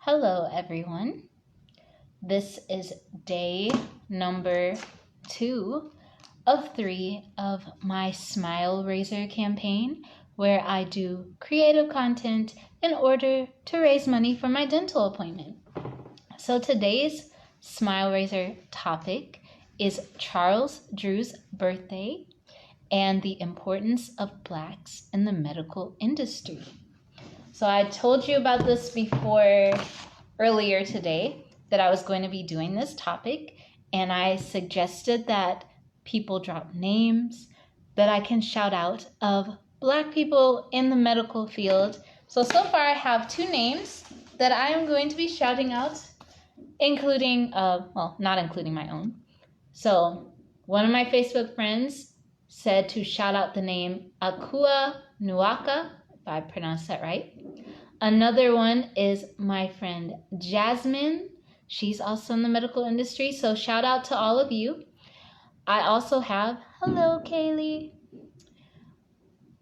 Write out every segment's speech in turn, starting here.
Hello, everyone. This is day number 2 of 3 of my Smile Raiser campaign, where I do creative content in order to raise money for my dental appointment. So today's Smile Raiser topic is Charles Drew's birthday and the importance of Blacks in the medical industry. So I told you about this earlier today, that I was going to be doing this topic, and I suggested that people drop names that I can shout out of Black people in the medical field. So far I have 2 names that I am going to be shouting out, including, not including my own. So one of my Facebook friends said to shout out the name Akua Nuaka, if I pronounced that right. Another one is my friend Jasmine. She's also in the medical industry, so shout out to all of you. I also have, hello Kaylee.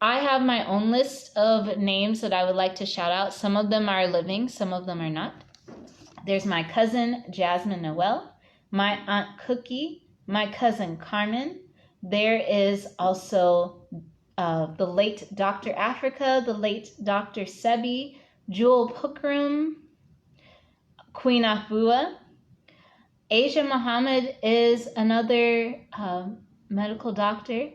I have my own list of names that I would like to shout out. Some of them are living, some of them are not. There's my cousin Jasmine Noel, my aunt Cookie, my cousin Carmen. There is also the late Dr. Africa, the late Dr. Sebi, Jewel Pukrum, Queen Afua. Asia Muhammad is another medical doctor,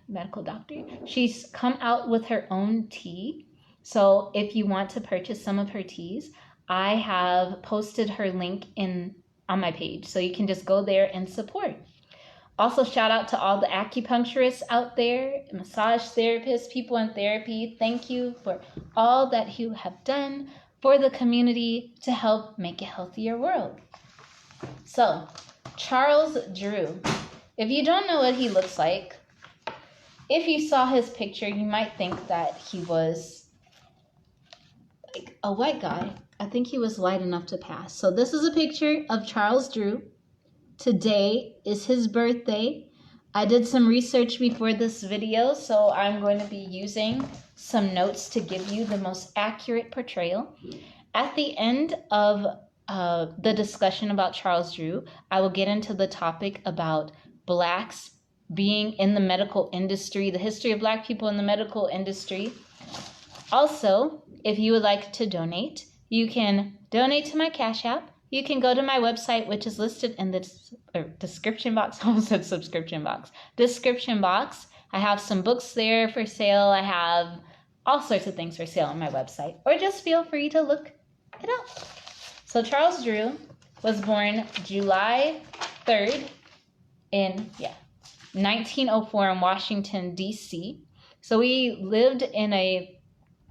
medical doctor. She's come out with her own tea. So if you want to purchase some of her teas, I have posted her link on my page. So you can just go there and support. Also, shout out to all the acupuncturists out there, massage therapists, people in therapy. Thank you for all that you have done for the community to help make a healthier world. So, Charles Drew. If you don't know what he looks like, if you saw his picture, you might think that he was like a white guy. I think he was white enough to pass. So this is a picture of Charles Drew. Today is his birthday. I did some research before this video, so I'm going to be using some notes to give you the most accurate portrayal. At the end of the discussion about Charles Drew, I will get into the topic about Blacks being in the medical industry, the history of Black people in the medical industry. Also, if you would like to donate, you can donate to my Cash App. You can go to my website, which is listed in the description box. I almost said subscription box. Description box. I have some books there for sale. I have all sorts of things for sale on my website. Or just feel free to look it up. So Charles Drew was born July 3rd in 1904 in Washington, D.C. So we lived in a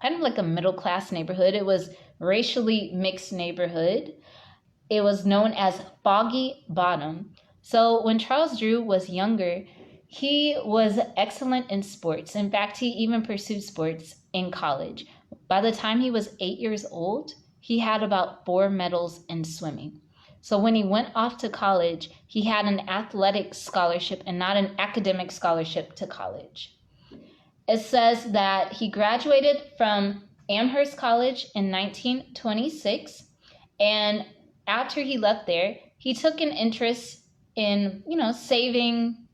kind of like a middle-class neighborhood. It was racially mixed neighborhood. It was known as Foggy Bottom. So when Charles Drew was younger, he was excellent in sports. In fact, he even pursued sports in college. By the time he was 8 years old, he had about 4 medals in swimming. So when he went off to college, he had an athletic scholarship and not an academic scholarship to college. It says that he graduated from Amherst College in 1926, and after he left there, he took an interest in, saving,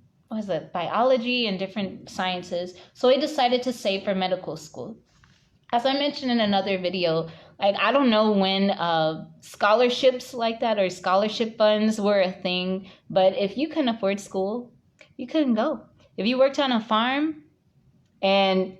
biology and different sciences. So he decided to save for medical school. As I mentioned in another video, I don't know when scholarships like that or scholarship funds were a thing, but if you couldn't afford school, you couldn't go. If you worked on a farm and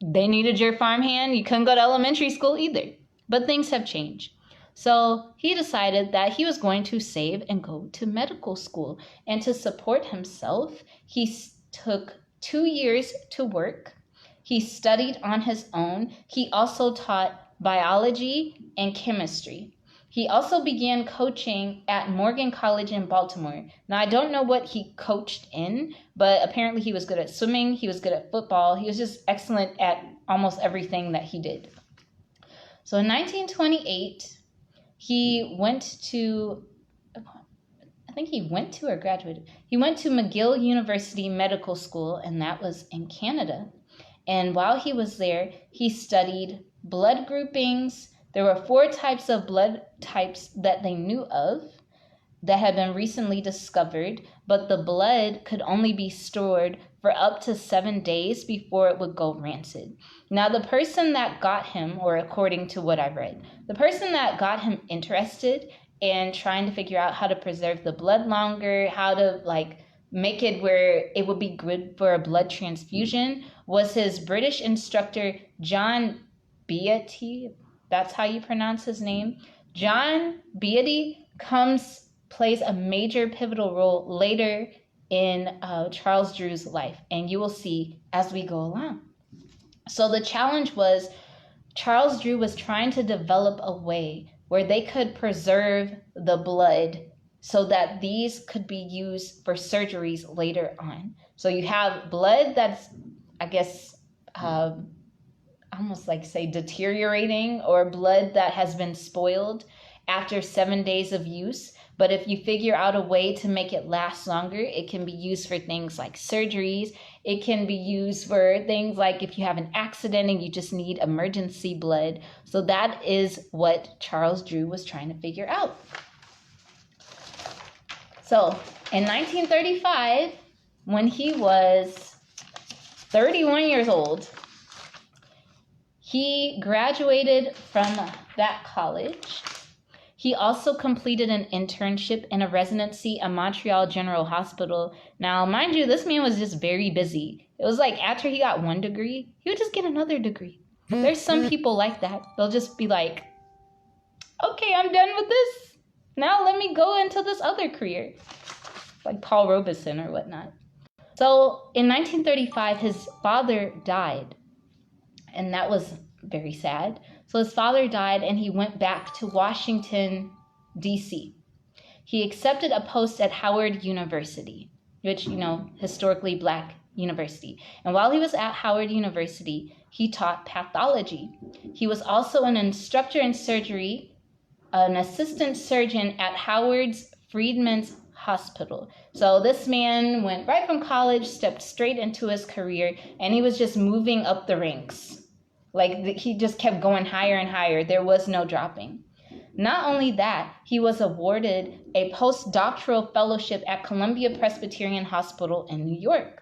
they needed your farmhand, you couldn't go to elementary school either. But things have changed. So he decided that he was going to save and go to medical school. And to support himself, he took 2 years to work. He studied on his own. He also taught biology and chemistry. He also began coaching at Morgan College in Baltimore. Now, I don't know what he coached in, but apparently he was good at swimming. He was good at football. He was just excellent at almost everything that he did. So in 1928, he went to McGill University Medical School, and that was in Canada. And while he was there, he studied blood groupings, There were 4 types of blood types that they knew of that had been recently discovered, but the blood could only be stored for up to 7 days before it would go rancid. Now, the person that got him, or according to what I read, the person that got him interested in trying to figure out how to preserve the blood longer, how to make it where it would be good for a blood transfusion, was his British instructor, John Beatty. That's how you pronounce his name. John Beatty plays a major pivotal role later in Charles Drew's life, and you will see as we go along. So the challenge was Charles Drew was trying to develop a way where they could preserve the blood so that these could be used for surgeries later on. So you have blood that's, I guess, almost say deteriorating, or blood that has been spoiled after 7 days of use. But if you figure out a way to make it last longer, it can be used for things like surgeries. It can be used for things like if you have an accident and you just need emergency blood. So that is what Charles Drew was trying to figure out. So in 1935, when he was 31 years old, he graduated from that college. He also completed an internship and a residency at Montreal General Hospital. Now, mind you, this man was just very busy. It was after he got 1 degree, he would just get another degree. There's some people like that. They'll just be like, okay, I'm done with this. Now let me go into this other career. Like Paul Robeson or whatnot. So in 1935, his father died. And that was very sad. So his father died and he went back to Washington, D.C. He accepted a post at Howard University, which, historically Black university. And while he was at Howard University, he taught pathology. He was also an instructor in surgery, an assistant surgeon at Howard's Freedmen's Hospital. So this man went right from college, stepped straight into his career, and he was just moving up the ranks. He just kept going higher and higher. There was no dropping. Not only that, he was awarded a postdoctoral fellowship at Columbia Presbyterian Hospital in New York.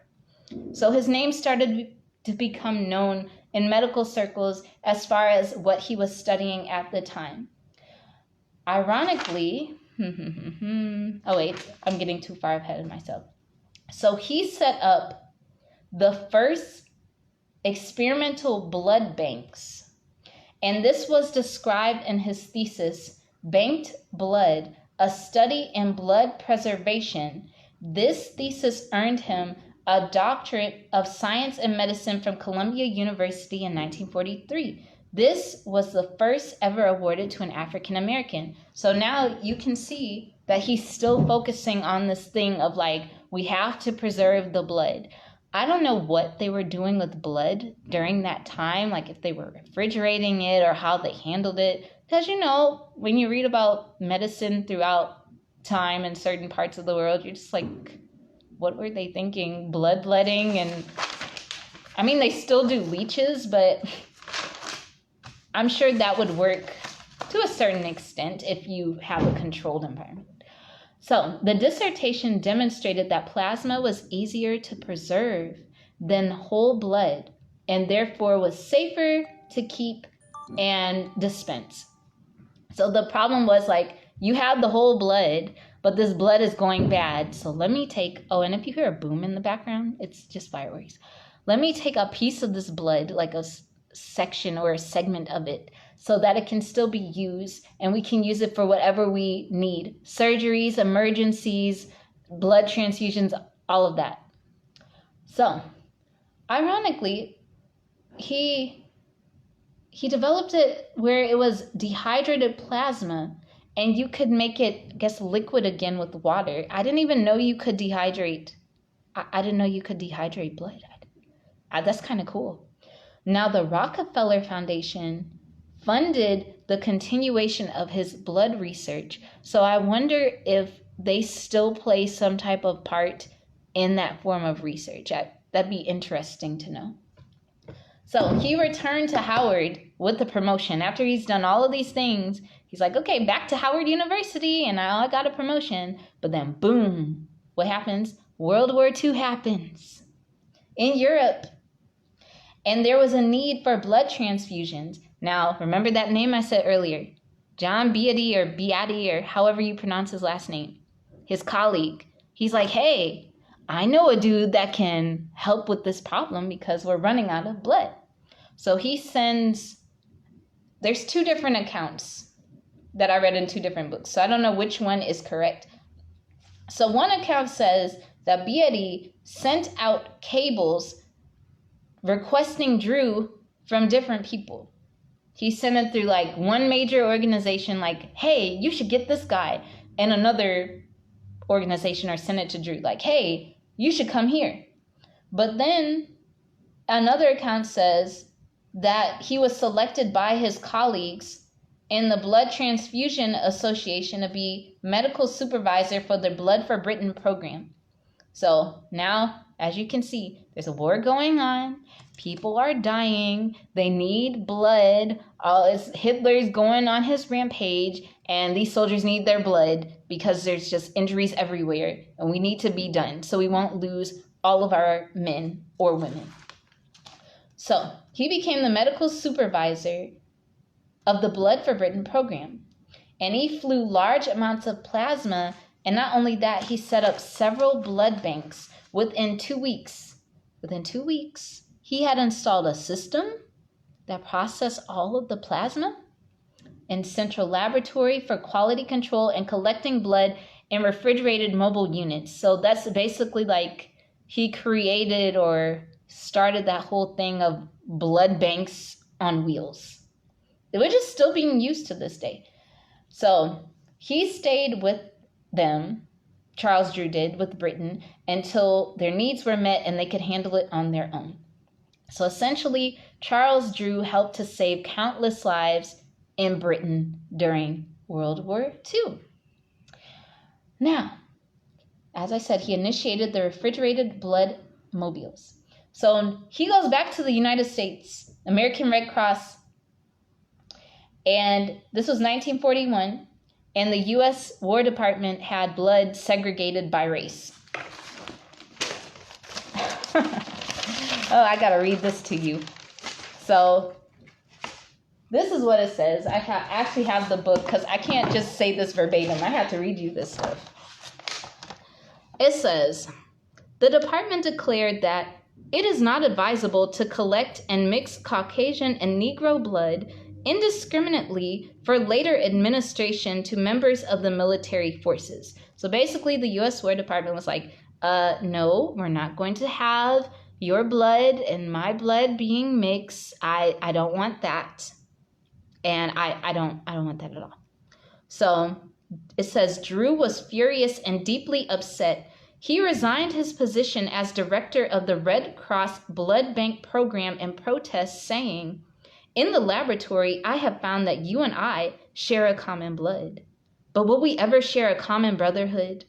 So his name started to become known in medical circles as far as what he was studying at the time. Ironically, oh wait, I'm getting too far ahead of myself. So he set up the first experimental blood banks. And this was described in his thesis, Banked Blood, a study in blood preservation. This thesis earned him a doctorate of science and medicine from Columbia University in 1943. This was the first ever awarded to an African American. So now you can see that he's still focusing on this thing of we have to preserve the blood. I don't know what they were doing with blood during that time, if they were refrigerating it or how they handled it. Because, when you read about medicine throughout time in certain parts of the world, you're just what were they thinking? Bloodletting? And I mean, they still do leeches, but I'm sure that would work to a certain extent if you have a controlled environment. So the dissertation demonstrated that plasma was easier to preserve than whole blood and therefore was safer to keep and dispense. So the problem was you had the whole blood, but this blood is going bad. So let me take, and if you hear a boom in the background, it's just fireworks. Let me take a piece of this blood, a section or a segment of it, so that it can still be used and we can use it for whatever we need. Surgeries, emergencies, blood transfusions, all of that. So, ironically, he developed it where it was dehydrated plasma and you could make it, liquid again with water. I didn't even know you could dehydrate. I didn't know you could dehydrate blood. That's kind of cool. Now, the Rockefeller Foundation funded the continuation of his blood research. So I wonder if they still play some type of part in that form of research. That'd be interesting to know. So he returned to Howard with the promotion. After he's done all of these things, he's like, okay, back to Howard University, and now I got a promotion. But then, boom, what happens? World War II happens in Europe. And there was a need for blood transfusions. Now, remember that name I said earlier, John Beatty or Beatty or however you pronounce his last name, his colleague. He's like, hey, I know a dude that can help with this problem because we're running out of blood. So he sends, there's two different accounts that I read in two different books. So I don't know which one is correct. So one account says that Beatty sent out cables requesting Drew from different people. He sent it through like one major organization, like, hey, you should get this guy. And another organization or send it to Drew, like, hey, you should come here. But then another account says that he was selected by his colleagues in the Blood Transfusion Association to be medical supervisor for the Blood for Britain program. So now, as you can see, there's a war going on. People are dying. They need blood. Hitler's going on his rampage, and these soldiers need their blood because there's just injuries everywhere, and we need to be done so we won't lose all of our men or women. So he became the medical supervisor of the Blood for Britain program, and he flew large amounts of plasma, and not only that, he set up several blood banks within 2 weeks. Within 2 weeks, he had installed a system that processed all of the plasma and central laboratory for quality control and collecting blood in refrigerated mobile units. So that's basically like he created or started that whole thing of blood banks on wheels, which is still being used to this day. So he stayed with them, Charles Drew did, with Britain, until their needs were met and they could handle it on their own. So essentially, Charles Drew helped to save countless lives in Britain during World War II. Now, as I said, he initiated the refrigerated blood mobiles. So he goes back to the United States, American Red Cross, and this was 1941, and the U.S. War Department had blood segregated by race. Oh, I gotta read this to you. So this is what it says. I actually have the book because I can't just say this verbatim. I have to read you this stuff. It says, the department declared that it is not advisable to collect and mix Caucasian and Negro blood indiscriminately for later administration to members of the military forces. So basically the U.S. War Department was like, no, we're not going to have your blood and my blood being mixed. I don't want that. And I don't want that at all. So it says Drew was furious and deeply upset. He resigned his position as director of the Red Cross Blood Bank program in protest, saying, in the laboratory, I have found that you and I share a common blood. But will we ever share a common brotherhood?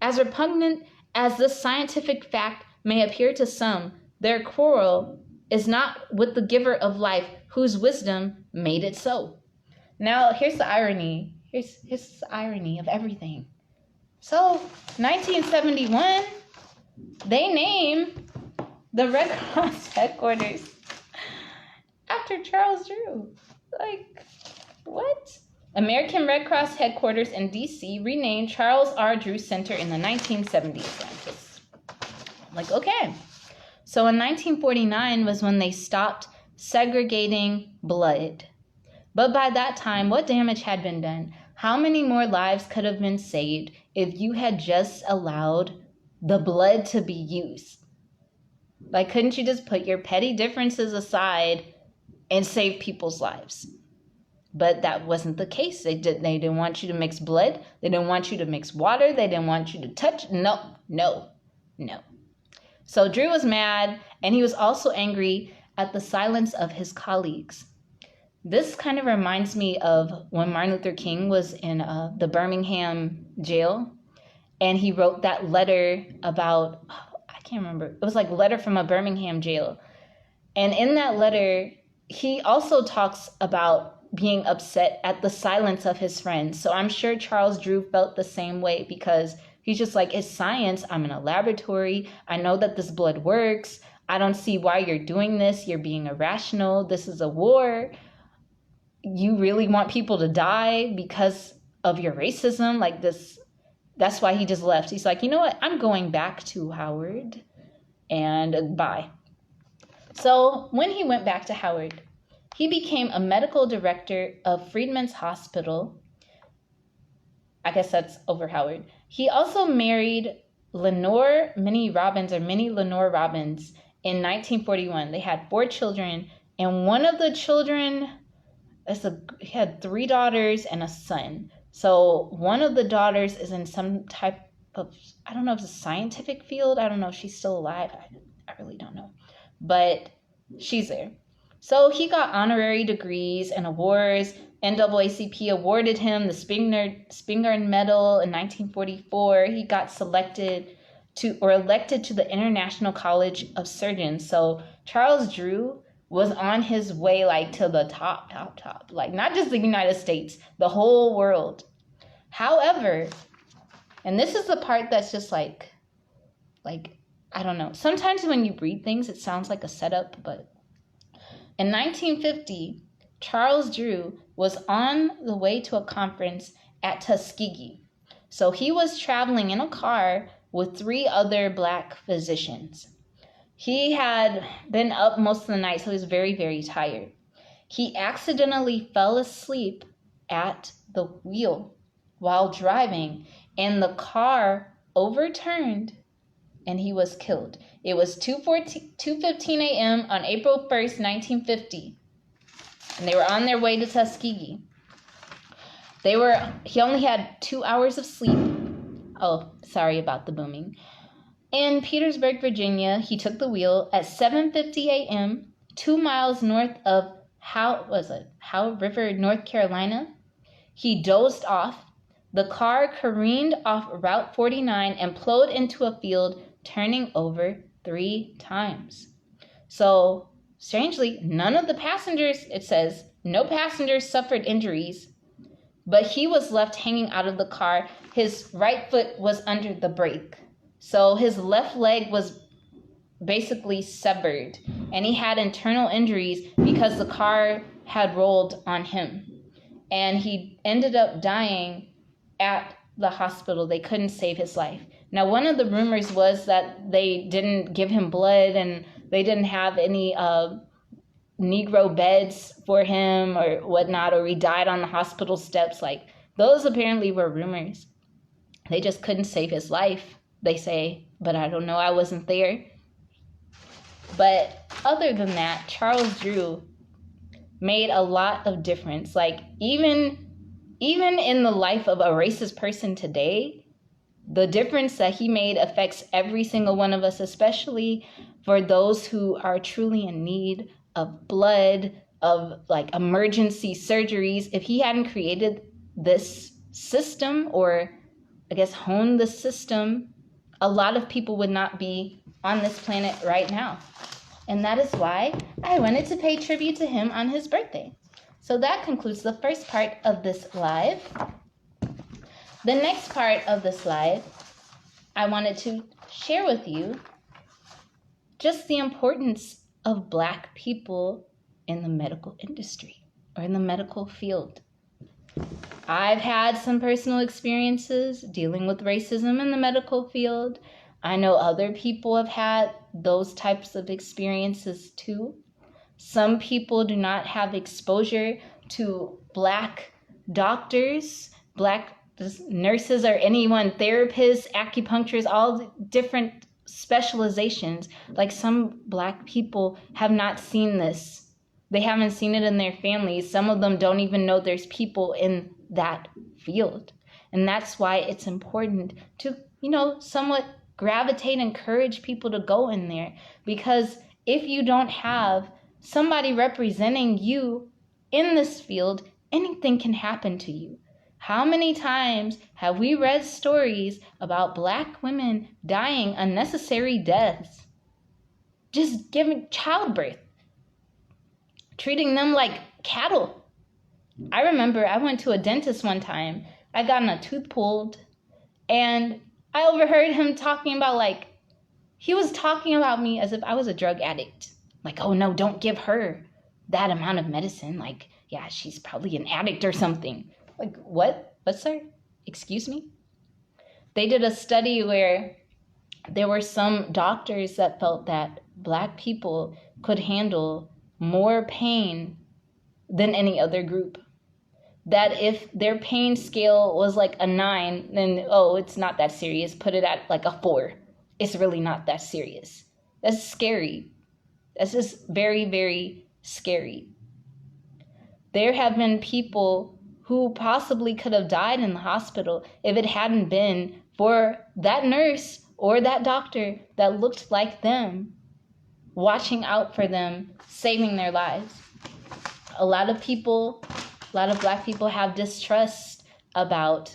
As repugnant as this scientific fact may appear to some, their quarrel is not with the giver of life, whose wisdom made it so. Now, here's the irony. Here's the irony of everything. So, 1971, they name the Red Cross headquarters after Charles Drew. Like, what? American Red Cross headquarters in D.C. renamed Charles R. Drew Center in the 1970s. Like, okay. So in 1949 was when they stopped segregating blood. But by that time, what damage had been done? How many more lives could have been saved if you had just allowed the blood to be used? Like, couldn't you just put your petty differences aside and save people's lives? But that wasn't the case. They didn't want you to mix blood. They didn't want you to mix water. They didn't want you to touch. No. So Drew was mad, and he was also angry at the silence of his colleagues. This kind of reminds me of when Martin Luther King was in the Birmingham jail, and he wrote that letter about, I can't remember. It was like a letter from a Birmingham jail. And in that letter, he also talks about being upset at the silence of his friends. So I'm sure Charles Drew felt the same way, because he's just like, it's science. I'm in a laboratory. I know that this blood works. I don't see why you're doing this. You're being irrational. This is a war. You really want people to die because of your racism? Like this. That's why he just left. He's like, you know what? I'm going back to Howard, and bye. So when he went back to Howard, he became a medical director of Freedman's Hospital. I guess that's over Howard. He also married Minnie Lenore Robbins in 1941. They had 4 children, and one of the children, he had 3 daughters and a son. So one of the daughters is in some type of, I don't know if it's a scientific field. I don't know if she's still alive. I really don't know. But she's there. So he got honorary degrees and awards. NAACP awarded him the Spingarn Medal in 1944. He got elected to the International College of Surgeons. So Charles Drew was on his way like to the top, like not just the United States, the whole world. However, and this is the part that's just like, I don't know. Sometimes when you read things, it sounds like a setup, but in 1950, Charles Drew was on the way to a conference at Tuskegee. So he was traveling in a car with 3 other Black physicians. He had been up most of the night, so he was very, very tired. He accidentally fell asleep at the wheel while driving, and the car overturned, and he was killed. It was 2:15 a.m. on April 1st, 1950, and they were on their way to Tuskegee. He only had 2 hours of sleep. Oh, sorry about the booming. In Petersburg, Virginia, he took the wheel at 7:50 a.m., 2 miles north of Howe River, North Carolina. He dozed off. The car careened off Route 49 and plowed into a field, turning over 3 times. So, strangely, none of the passengers, it says, no passengers suffered injuries, but he was left hanging out of the car. His right foot was under the brake. So his left leg was basically severed, and he had internal injuries because the car had rolled on him. And he ended up dying at the hospital. They couldn't save his life. Now, one of the rumors was that they didn't give him blood and they didn't have any Negro beds for him or whatnot, or he died on the hospital steps. Like, those apparently were rumors. They just couldn't save his life, they say, but I don't know. I wasn't there. But other than that, Charles Drew made a lot of difference. Like, even in the life of a racist person today, the difference that he made affects every single one of us, especially for those who are truly in need of blood, of like emergency surgeries. If he hadn't created this system, or I guess honed the system, a lot of people would not be on this planet right now. And that is why I wanted to pay tribute to him on his birthday. So that concludes the first part of this live. The next part of this live, I wanted to share with you just the importance of Black people in the medical industry or in the medical field. I've had some personal experiences dealing with racism in the medical field. I know other people have had those types of experiences too. Some people do not have exposure to Black doctors, Black nurses, or anyone, therapists, acupuncturists, all different specializations. Like, some Black people have not seen this. They haven't seen it in their families. Some of them don't even know there's people in that field. And that's why it's important to, somewhat gravitate, encourage people to go in there. Because if you don't have somebody representing you in this field, anything can happen to you. How many times have we read stories about Black women dying unnecessary deaths? Just giving childbirth. treating them like cattle. I remember I went to a dentist one time. I got a tooth pulled, and I overheard him talking about, like, he was talking about me as if I was a drug addict. Like, oh no, don't give her that amount of medicine. Like, yeah, she's probably an addict or something. Like, what? What, sir? Excuse me? They did a study where there were some doctors that felt that Black people could handle more pain than any other group. That if their pain scale was like a 9, then, oh, it's not that serious. Put it at like a 4. It's really not that serious. That's scary. That's just very, very scary. There have been people who possibly could have died in the hospital if it hadn't been for that nurse or that doctor that looked like them, watching out for them, saving their lives. A lot of Black people have distrust about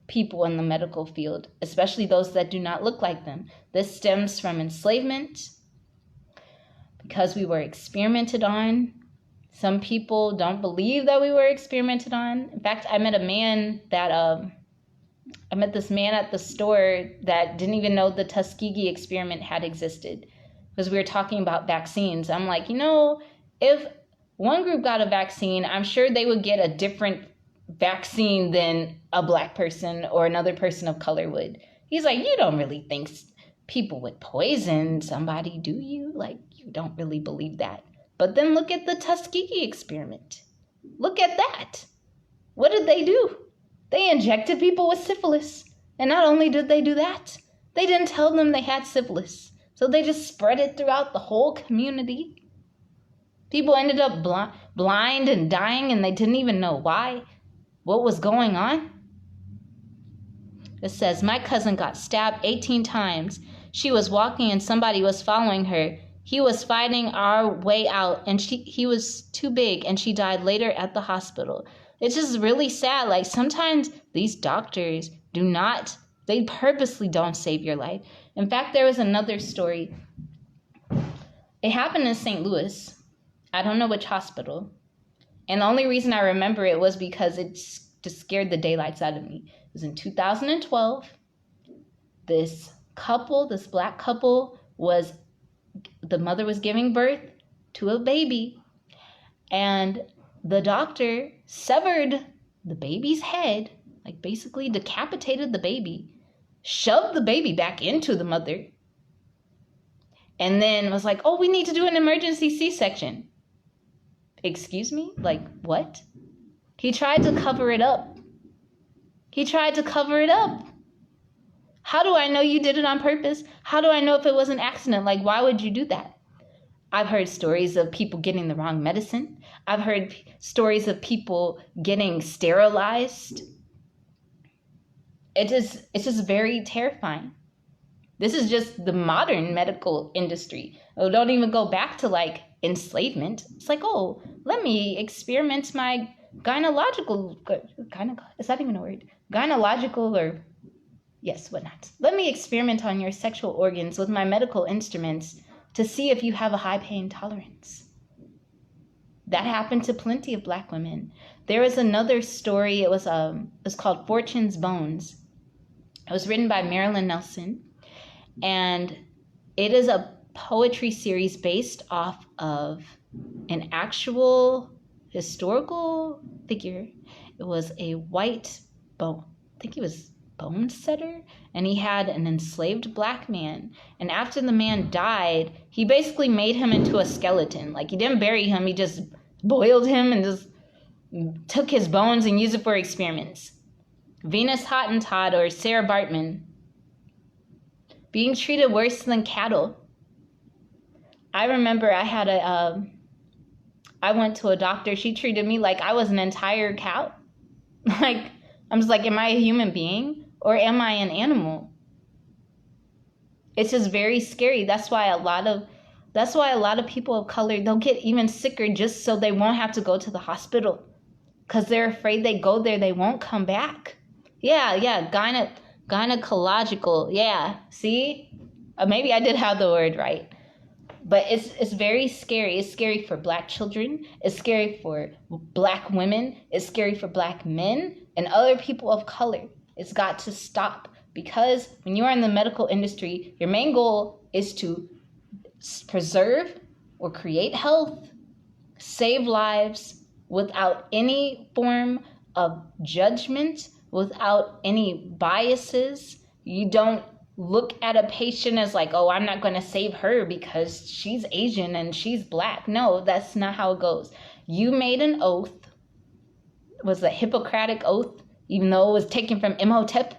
people in the medical field, especially those that do not look like them. This stems from enslavement, because we were experimented on. Some people don't believe that we were experimented on. In fact, I met this man at the store that didn't even know the Tuskegee experiment had existed, because we were talking about vaccines. I'm like, if one group got a vaccine, I'm sure they would get a different vaccine than a Black person or another person of color would. He's like, you don't really think people would poison somebody, do you? Like, you don't really believe that. But then look at the Tuskegee experiment. Look at that. What did they do? They injected people with syphilis. And not only did they do that, they didn't tell them they had syphilis. So they just spread it throughout the whole community. People ended up blind and dying, and they didn't even know why. What was going on? It says, my cousin got stabbed 18 times. She was walking and somebody was following her. He was fighting our way out, and he was too big, and she died later at the hospital. It's just really sad. Like, sometimes these doctors they purposely don't save your life. In fact, there was another story. It happened in St. Louis. I don't know which hospital. And the only reason I remember it was because it just scared the daylights out of me. It was in 2012. This Black couple, the mother was giving birth to a baby, and the doctor severed the baby's head, like basically decapitated the baby, shoved the baby back into the mother, and then was like, oh, we need to do an emergency C-section. Excuse me? Like, what? He tried to cover it up. How do I know you did it on purpose? How do I know if it was an accident? Like, why would you do that? I've heard stories of people getting the wrong medicine. I've heard stories of people getting sterilized. It's just very terrifying. This is just the modern medical industry. Oh, don't even go back to like enslavement. It's like, oh, let me experiment my is that even a word? Gynecological or, yes, whatnot. Let me experiment on your sexual organs with my medical instruments to see if you have a high pain tolerance. That happened to plenty of Black women. There was another story. It was called Fortune's Bones. It was written by Marilyn Nelson, and it is a poetry series based off of an actual historical figure. It was a white bone. I think he was bone setter, and he had an enslaved Black man. And after the man died, he basically made him into a skeleton. Like, he didn't bury him, he just boiled him and just took his bones and used it for experiments. Venus Hottentot, or Sarah Bartman, being treated worse than cattle. I remember I went to a doctor. She treated me like I was an entire cow. Like, I'm just like, am I a human being or am I an animal? It's just very scary. That's why a lot of people of color, they'll get even sicker just so they won't have to go to the hospital, because they're afraid they go there, they won't come back. Yeah, gynecological. Yeah, see? Maybe I did have the word right. But it's very scary. It's scary for Black children. It's scary for Black women. It's scary for Black men and other people of color. It's got to stop, because when you are in the medical industry, your main goal is to preserve or create health, save lives without any form of judgment, without any biases. You don't look at a patient as like, oh, I'm not going to save her because she's Asian and she's Black. No, that's not how it goes. You made an oath. It was a Hippocratic oath, even though it was taken from Imhotep,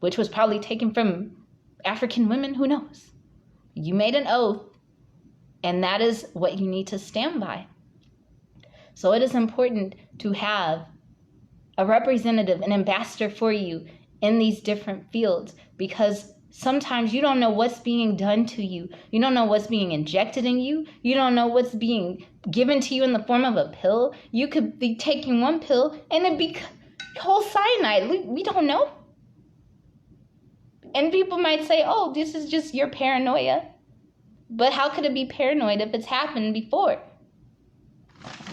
which was probably taken from African women. Who knows? You made an oath, and that is what you need to stand by. So it is important to have a representative, an ambassador for you in these different fields, because sometimes you don't know what's being done to you. You don't know what's being injected in you. You don't know what's being given to you in the form of a pill. You could be taking one pill and it be whole cyanide. We don't know. And people might say, oh, this is just your paranoia. But how could it be paranoid if it's happened before?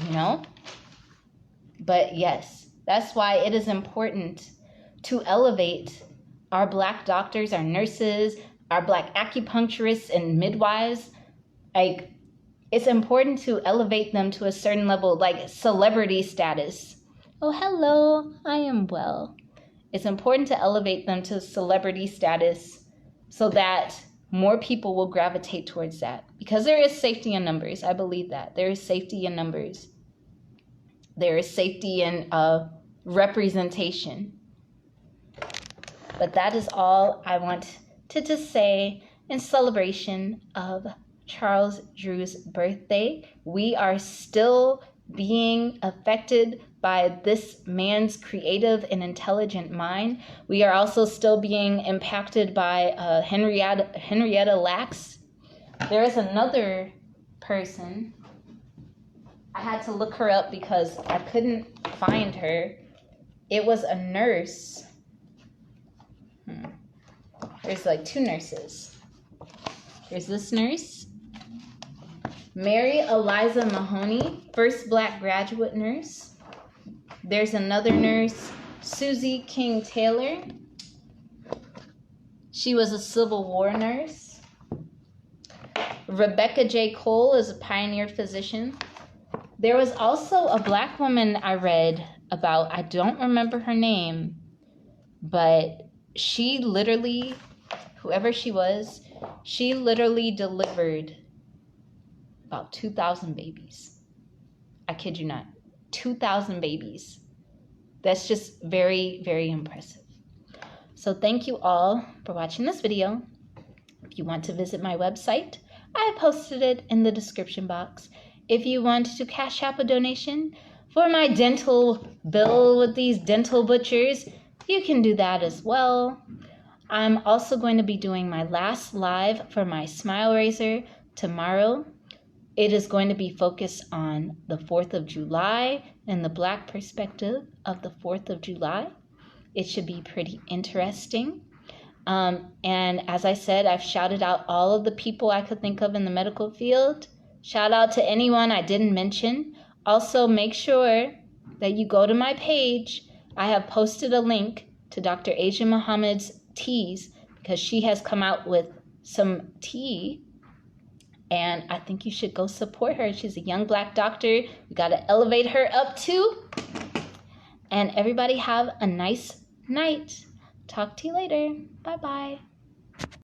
You know? But yes, that's why it is important to elevate our Black doctors, our nurses, our Black acupuncturists and midwives. Like, it's important to elevate them to a certain level, like celebrity status. Oh, hello, I am well. It's important to elevate them to celebrity status so that more people will gravitate towards that. Because there is safety in numbers. I believe that. There is safety in numbers. There is safety in representation. But that is all I wanted to say in celebration of Charles Drew's birthday. We are still being affected by this man's creative and intelligent mind. We are also still being impacted by Henrietta Lacks. There is another person. I had to look her up because I couldn't find her. It was a nurse. There's like two nurses. There's this nurse, Mary Eliza Mahoney, first Black graduate nurse. There's another nurse, Susie King Taylor. She was a Civil War nurse. Rebecca J. Cole is a pioneer physician. There was also a Black woman I read about. I don't remember her name, but she literally, whoever she was, she literally delivered about 2,000 babies. I kid you not. 2,000 babies. That's just very, very impressive. So thank you all for watching this video. If you want to visit my website, I posted it in the description box. If you want to Cash App a donation for my dental bill with these dental butchers, you can do that as well. I'm also going to be doing my last live for my Smile Razor tomorrow. It is going to be focused on the 4th of July and the Black perspective of the 4th of July. It should be pretty interesting. And as I said, I've shouted out all of the people I could think of in the medical field. Shout out to anyone I didn't mention. Also, make sure that you go to my page. I have posted a link to Dr. Asia Muhammad's teas because she has come out with some tea. And I think you should go support her. She's a young Black doctor. We got to elevate her up too. And everybody have a nice night. Talk to you later. Bye-bye.